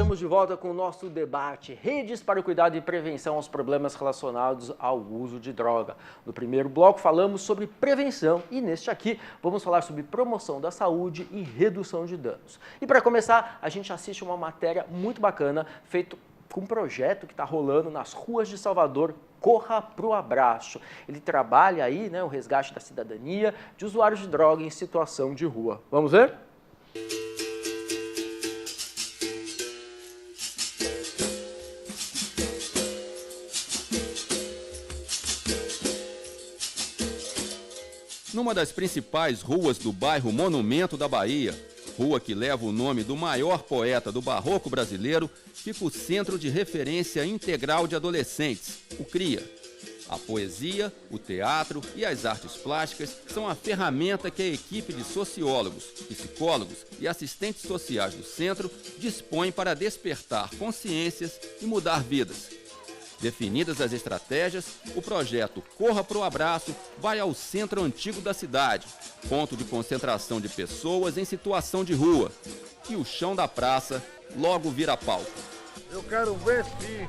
estamos de volta com o nosso debate Redes para o Cuidado e Prevenção aos Problemas Relacionados ao Uso de Droga. No primeiro bloco falamos sobre prevenção e neste aqui vamos falar sobre promoção da saúde e redução de danos. E para começar, a gente assiste uma matéria muito bacana feita com um projeto que está rolando nas ruas de Salvador, Corra pro Abraço. Ele trabalha aí, o resgate da cidadania de usuários de droga em situação de rua. Vamos ver? Numa das principais ruas do bairro Monumento da Bahia, rua que leva o nome do maior poeta do barroco brasileiro, fica o Centro de Referência Integral de Adolescentes, o CRIA. A poesia, o teatro e as artes plásticas são a ferramenta que a equipe de sociólogos, psicólogos e assistentes sociais do centro dispõe para despertar consciências e mudar vidas. Definidas as estratégias, o projeto Corra pro Abraço vai ao centro antigo da cidade, ponto de concentração de pessoas em situação de rua. E o chão da praça logo vira palco. Eu quero ver se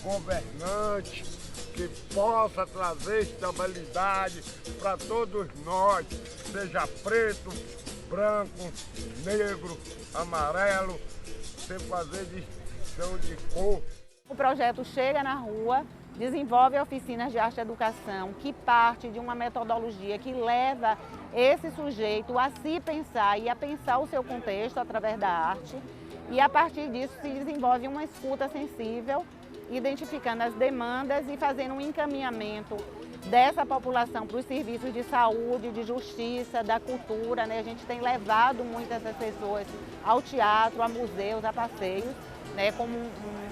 governante que possa trazer estabilidade para todos nós, seja preto, branco, negro, amarelo, sem fazer distinção de cor. O projeto chega na rua, desenvolve oficinas de arte e educação, que parte de uma metodologia que leva esse sujeito a se pensar e a pensar o seu contexto através da arte. E a partir disso se desenvolve uma escuta sensível, identificando as demandas e fazendo um encaminhamento dessa população para os serviços de saúde, de justiça, da cultura. A gente tem levado muitas essas pessoas ao teatro, a museus, a passeios, como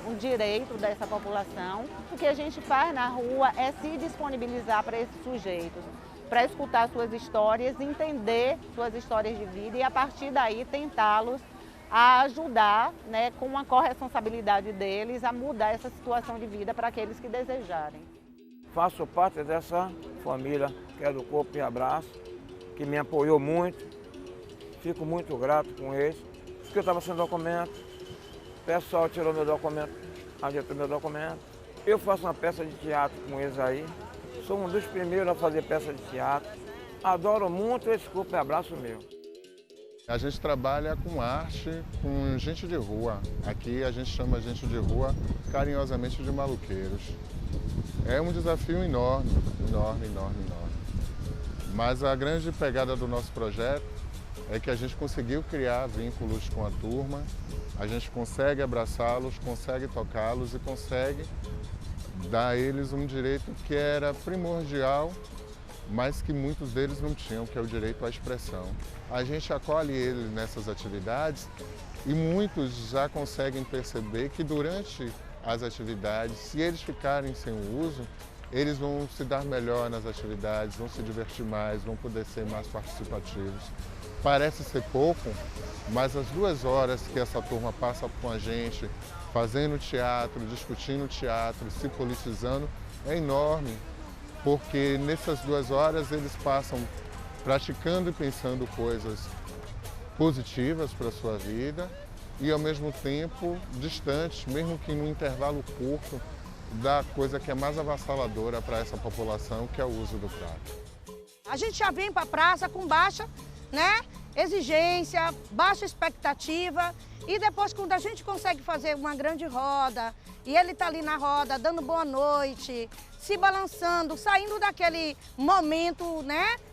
um direito dessa população. O que a gente faz na rua é se disponibilizar para esses sujeitos, para escutar suas histórias, entender suas histórias de vida e a partir daí tentá-los a ajudar, com a corresponsabilidade deles, a mudar essa situação de vida para aqueles que desejarem. Faço parte dessa família que é do Corra pro Abraço, que me apoiou muito. Fico muito grato com eles, porque eu estava sem documento. O pessoal tirou meu documento, ajeitou meu documento. Eu faço uma peça de teatro com eles aí. Sou um dos primeiros a fazer peça de teatro. Adoro muito esse Corra pro Abraço meu. A gente trabalha com arte, com gente de rua. Aqui a gente chama gente de rua carinhosamente de maluqueiros. É um desafio enorme, enorme, enorme, enorme. Mas a grande pegada do nosso projeto é que a gente conseguiu criar vínculos com a turma, a gente consegue abraçá-los, consegue tocá-los e consegue dar a eles um direito que era primordial, mas que muitos deles não tinham, que é o direito à expressão. A gente acolhe eles nessas atividades e muitos já conseguem perceber que durante as atividades, se eles ficarem sem o uso, eles vão se dar melhor nas atividades, vão se divertir mais, vão poder ser mais participativos. Parece ser pouco, mas as 2 horas que essa turma passa com a gente, fazendo teatro, discutindo teatro, se politizando, é enorme. Porque nessas 2 horas eles passam praticando e pensando coisas positivas para a sua vida e ao mesmo tempo distantes, mesmo que num intervalo curto, da coisa que é mais avassaladora para essa população, que é o uso do crack. A gente já vem para a praça com baixa, exigência, baixa expectativa e depois quando a gente consegue fazer uma grande roda e ele está ali na roda dando boa noite, se balançando, saindo daquele momento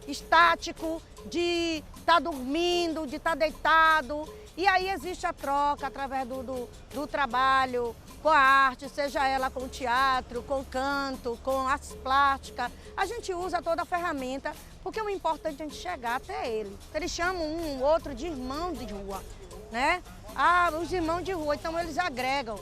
estático de estar dormindo, de estar deitado. E aí existe a troca através do trabalho com a arte, seja ela com o teatro, com o canto, com as plásticas. A gente usa toda a ferramenta, porque o importante é a gente chegar até ele. Eles chamam um ou outro de irmão de rua, os irmãos de rua, então eles agregam,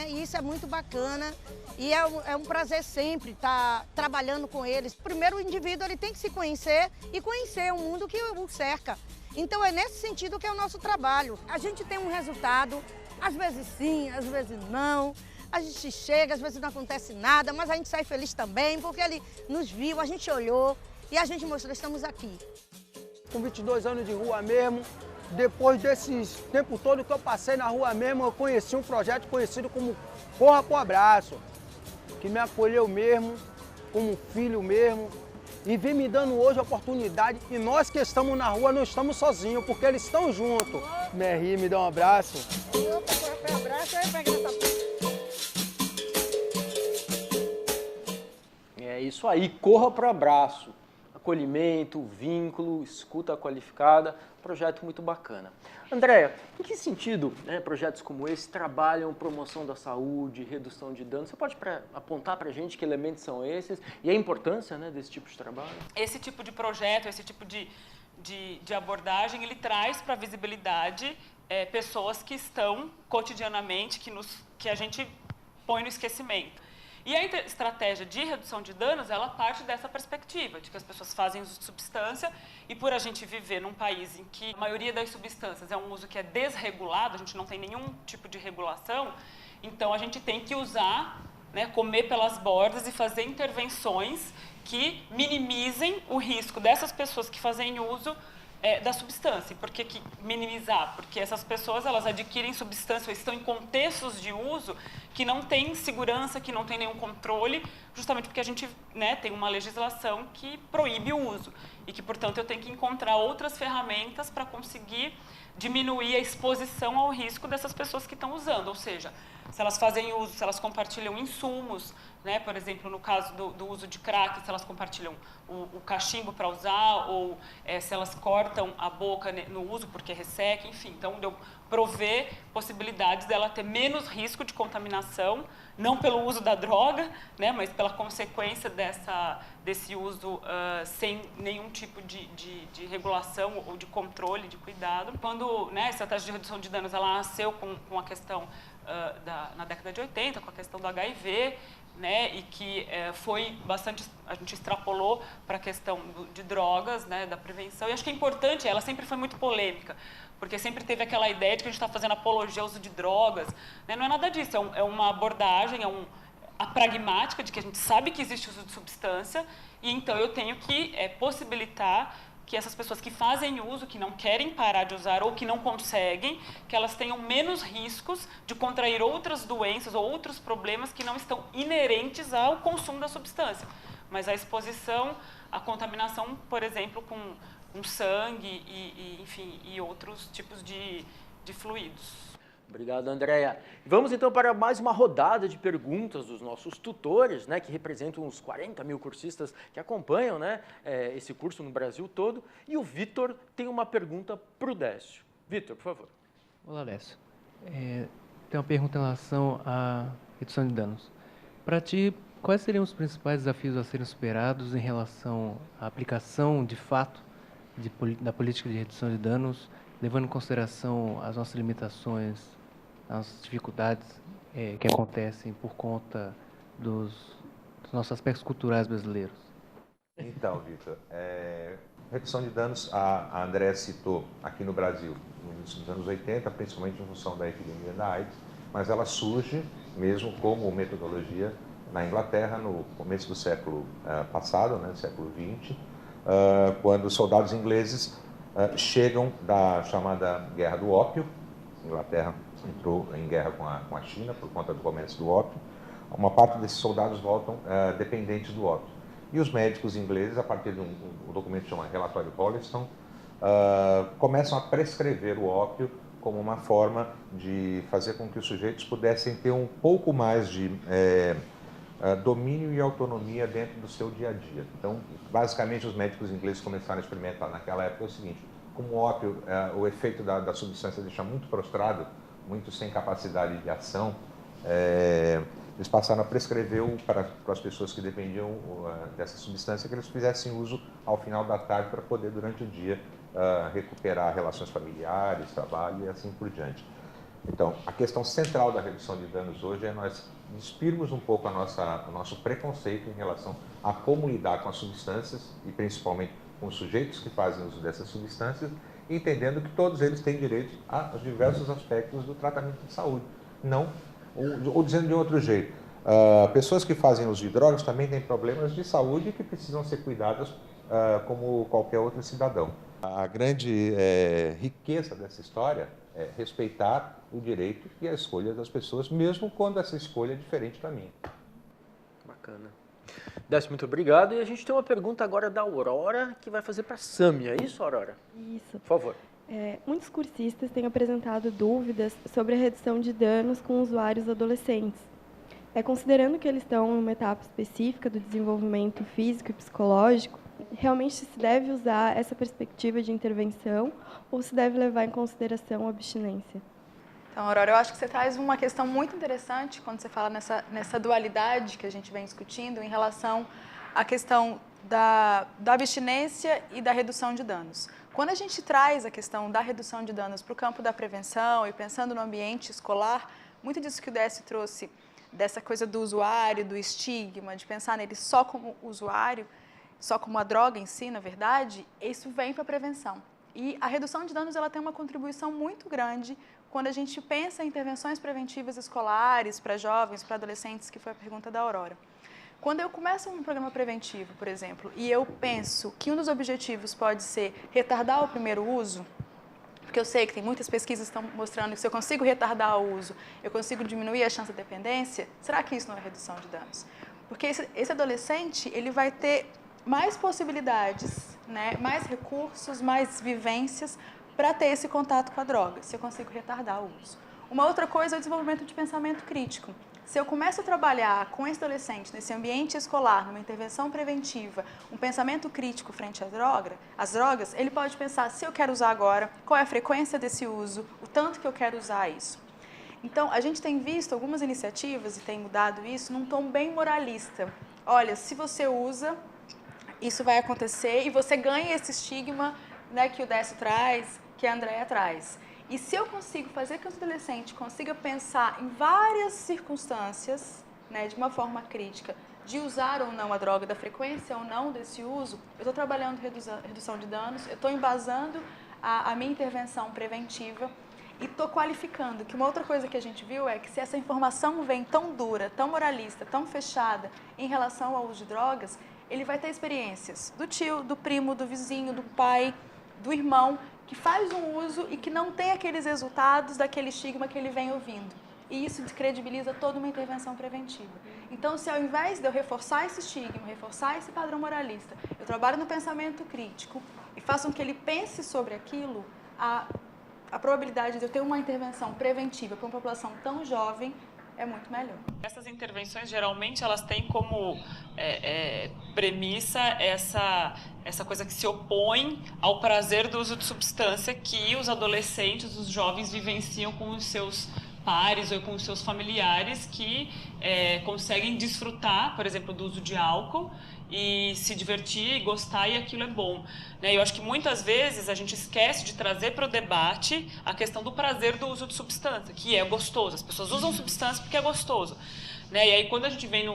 e isso é muito bacana. E é um prazer sempre estar trabalhando com eles. Primeiro, o indivíduo ele tem que se conhecer e conhecer o mundo que o cerca. Então é nesse sentido que é o nosso trabalho. A gente tem um resultado, às vezes sim, às vezes não. A gente chega, às vezes não acontece nada, mas a gente sai feliz também, porque ele nos viu, a gente olhou e a gente mostrou, estamos aqui. Com 22 anos de rua mesmo, depois desse tempo todo que eu passei na rua mesmo, eu conheci um projeto conhecido como Corra Pro Abraço, que me acolheu mesmo, como filho mesmo, e vem me dando hoje a oportunidade. E nós que estamos na rua não estamos sozinhos, porque eles estão juntos. Merri, me dá um abraço. É isso aí, corra para o abraço. Acolhimento, vínculo, escuta qualificada, projeto muito bacana. Andréia, em que sentido projetos como esse trabalham promoção da saúde, redução de danos? Você pode apontar para a gente que elementos são esses e a importância desse tipo de trabalho? Esse tipo de projeto, esse tipo de abordagem, ele traz para a visibilidade pessoas que estão cotidianamente, que a gente põe no esquecimento. E a estratégia de redução de danos, ela parte dessa perspectiva, de que as pessoas fazem uso de substância e por a gente viver num país em que a maioria das substâncias é um uso que é desregulado, a gente não tem nenhum tipo de regulação, então a gente tem que usar, comer pelas bordas e fazer intervenções que minimizem o risco dessas pessoas que fazem uso da substância. Por que minimizar? Porque essas pessoas, elas adquirem substância ou estão em contextos de uso que não tem segurança, que não tem nenhum controle, justamente porque a gente tem uma legislação que proíbe o uso e que, portanto, eu tenho que encontrar outras ferramentas para conseguir diminuir a exposição ao risco dessas pessoas que estão usando, ou seja, se elas fazem uso, se elas compartilham insumos, por exemplo, no caso do uso de crack, se elas compartilham o cachimbo para usar, ou se elas cortam a boca no uso porque resseca, enfim. Então, eu prover possibilidades dela ter menos risco de contaminação, não pelo uso da droga, mas pela consequência desse uso sem nenhum tipo de regulação ou de controle, de cuidado. Quando a estratégia de redução de danos ela nasceu com a questão na década de 80, com a questão do HIV, e que foi bastante, a gente extrapolou para a questão de drogas, da prevenção. E acho que é importante, ela sempre foi muito polêmica, porque sempre teve aquela ideia de que a gente está fazendo apologia ao uso de drogas. Não é nada disso, é uma abordagem, a pragmática de que a gente sabe que existe uso de substância, e então eu tenho que possibilitar que essas pessoas que fazem uso, que não querem parar de usar ou que não conseguem, que elas tenham menos riscos de contrair outras doenças ou outros problemas que não estão inerentes ao consumo da substância. Mas a exposição, a contaminação, por exemplo, com sangue enfim, e outros tipos de fluidos. Obrigado, Andréia. Vamos então para mais uma rodada de perguntas dos nossos tutores, que representam uns 40 mil cursistas que acompanham esse curso no Brasil todo. E o Vitor tem uma pergunta para o Décio. Vitor, por favor. Olá, Décio. Tem uma pergunta em relação à redução de danos. Para ti, quais seriam os principais desafios a serem superados em relação à aplicação, de fato, da política de redução de danos, levando em consideração as nossas limitações, as dificuldades que acontecem por conta dos nossos aspectos culturais brasileiros? Então, Vitor, redução de danos, a Andréa citou aqui no Brasil, nos anos 80, principalmente em função da epidemia da AIDS, mas ela surge mesmo como metodologia na Inglaterra no começo do século passado, século XX, quando os soldados ingleses chegam da chamada Guerra do Ópio. A Inglaterra entrou em guerra com a China por conta do comércio do ópio. Uma parte desses soldados voltam dependentes do ópio. E os médicos ingleses, a partir de um documento que chama Relatório Holliston, começam a prescrever o ópio como uma forma de fazer com que os sujeitos pudessem ter um pouco mais de domínio e autonomia dentro do seu dia a dia. Então, basicamente, os médicos ingleses começaram a experimentar naquela época o seguinte: como o ópio, o efeito da substância deixa muito prostrado, muito sem capacidade de ação, eles passaram a prescrever para as pessoas que dependiam dessa substância que eles fizessem uso ao final da tarde para poder, durante o dia, recuperar relações familiares, trabalho e assim por diante. Então, a questão central da redução de danos hoje é nós despirmos um pouco o nosso preconceito em relação a como lidar com as substâncias e principalmente com os sujeitos que fazem uso dessas substâncias, entendendo que todos eles têm direito a diversos aspectos do tratamento de saúde. Não, ou dizendo de outro jeito, pessoas que fazem uso de drogas também têm problemas de saúde que precisam ser cuidadas como qualquer outro cidadão. A grande riqueza dessa história é respeitar o direito e a escolha das pessoas, mesmo quando essa escolha é diferente da minha. Bacana. Décio, muito obrigado. E a gente tem uma pergunta agora da Aurora, que vai fazer para a Sâmia. É isso, Aurora? Isso. Por favor. Muitos cursistas têm apresentado dúvidas sobre a redução de danos com usuários adolescentes. Considerando que eles estão em uma etapa específica do desenvolvimento físico e psicológico, realmente se deve usar essa perspectiva de intervenção ou se deve levar em consideração a abstinência? Então, Aurora, eu acho que você traz uma questão muito interessante quando você fala nessa dualidade que a gente vem discutindo em relação à questão da abstinência e da redução de danos. Quando a gente traz a questão da redução de danos para o campo da prevenção e pensando no ambiente escolar, muito disso que o Décio trouxe, dessa coisa do usuário, do estigma, de pensar nele só como usuário, só como a droga em si, na verdade, isso vem para a prevenção. E a redução de danos ela tem uma contribuição muito grande quando a gente pensa em intervenções preventivas escolares para jovens, para adolescentes, que foi a pergunta da Aurora. Quando eu começo um programa preventivo, por exemplo, e eu penso que um dos objetivos pode ser retardar o primeiro uso, porque eu sei que tem muitas pesquisas que estão mostrando que se eu consigo retardar o uso, eu consigo diminuir a chance de dependência, será que isso não é redução de danos? Porque esse adolescente, ele vai ter mais possibilidades, né, mais recursos, mais vivências para ter esse contato com a droga, se eu consigo retardar o uso. Uma outra coisa é o desenvolvimento de pensamento crítico. Se eu começo a trabalhar com esse adolescente nesse ambiente escolar, numa intervenção preventiva, um pensamento crítico frente às drogas, ele pode pensar se eu quero usar agora, qual é a frequência desse uso, o tanto que eu quero usar isso. Então, a gente tem visto algumas iniciativas e tem mudado isso num tom bem moralista. Olha, se você usa, isso vai acontecer e você ganha esse estigma, né, que o Décio traz, que a Andréia traz. E se eu consigo fazer que o adolescente consiga pensar em várias circunstâncias, né, de uma forma crítica, de usar ou não a droga, da frequência ou não desse uso, eu estou trabalhando redução de danos, eu estou embasando a minha intervenção preventiva e estou qualificando. Que uma outra coisa que a gente viu é que se essa informação vem tão dura, tão moralista, tão fechada em relação ao uso de drogas, ele vai ter experiências do tio, do primo, do vizinho, do pai, do irmão, que faz um uso e que não tem aqueles resultados daquele estigma que ele vem ouvindo. E isso descredibiliza toda uma intervenção preventiva. Então, se ao invés de eu reforçar esse estigma, reforçar esse padrão moralista, eu trabalho no pensamento crítico e faço com que ele pense sobre aquilo, a probabilidade de eu ter uma intervenção preventiva para uma população tão jovem é muito melhor. Essas intervenções, geralmente, elas têm como premissa essa coisa que se opõe ao prazer do uso de substância que os adolescentes, os jovens vivenciam com os seus pares ou com os seus familiares que conseguem desfrutar, por exemplo, do uso de álcool e se divertir e gostar, e aquilo é bom. Eu acho que muitas vezes a gente esquece de trazer para o debate a questão do prazer do uso de substância, que é gostoso. As pessoas usam substância porque é gostoso. E aí, quando a gente vem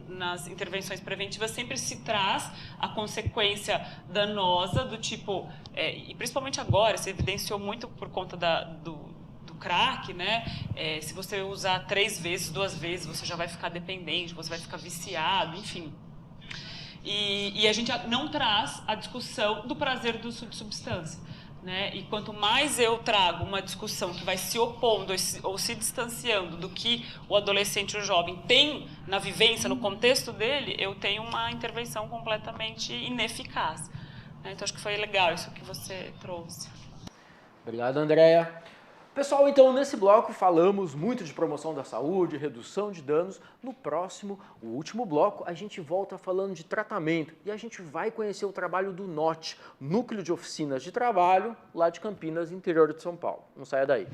nas intervenções preventivas, sempre se traz a consequência danosa do tipo, e principalmente agora, se evidenciou muito por conta do crack, né? Se você usar 3 vezes, 2 vezes, você já vai ficar dependente, você vai ficar viciado, enfim. E a gente não traz a discussão do prazer do uso de substância, né? E quanto mais eu trago uma discussão que vai se opondo ou se distanciando do que o adolescente ou o jovem tem na vivência, no contexto dele, eu tenho uma intervenção completamente ineficaz, né? Então, acho que foi legal isso que você trouxe. Obrigado, Andréia. Pessoal, então, nesse bloco falamos muito de promoção da saúde, redução de danos. No próximo, o último bloco, a gente volta falando de tratamento e a gente vai conhecer o trabalho do NOT, Núcleo de Oficinas de Trabalho, lá de Campinas, interior de São Paulo. Não saia daí.